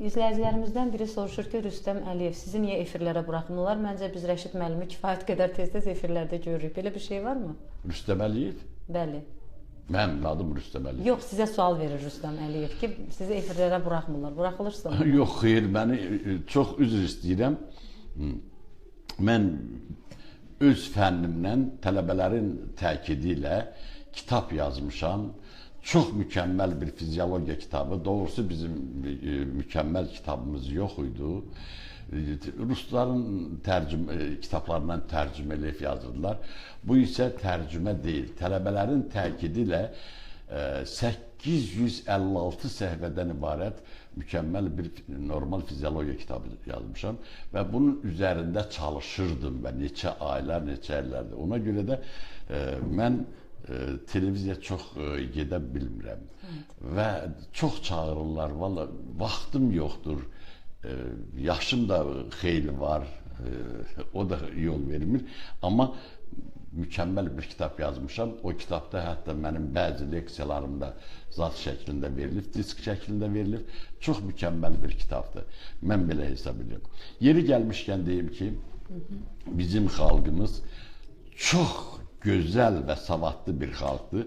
İzləyicilərimizdən biri soruşur ki, Rüstəm Əliyev sizi niyə efirlərə buraxmırlar? Məncə biz Rəşid müəllimi kifayət qədər tez-tez efirlərdə görürük. Belə bir şey varmı? Rüstəm Əliyev? Bəli. Mənim adım Rüstəm Əliyev. Yox, sizə sual verir Rüstəm Əliyev ki, sizi efirlərə buraxmırlar. Buraxılırsınız? Yox, xeyr, məni çox üzr istəyirəm. Mən öz fənnimdən tələbələrin təkidi ilə kitab yazmışam. Çox mükəmməl bir fiziologiya kitabı. Doğrusu bizim mükəmməl kitabımız yox idi. Rusların kitablarından tərcümə eləyib yazırdılar. Bu isə tərcümə deyil. Tələbələrin təkidi ilə 856 səhifədən ibarət mükəmməl bir normal fiziologiya kitabı yazmışam və bunun üzərində çalışırdım və neçə aylar, neçə illərdir. Ona görə də mən televiziya çox gedə bilmirəm və çox çağırırlar. Valla vaxtım yoxdur. Yaşım da xeyli var, o da yol vermir. Amma mükəmməl bir kitab yazmışam. O kitabda hətta mənim bəzi leksiyalarımda zat şəklində verilib, disk şəklində verilib. Çox mükəmməl bir kitabdır. Mən belə hesab edirəm. Yeri gəlmişkən deyim ki, bizim xalqımız çox gözəl və savadlı bir xalqdır.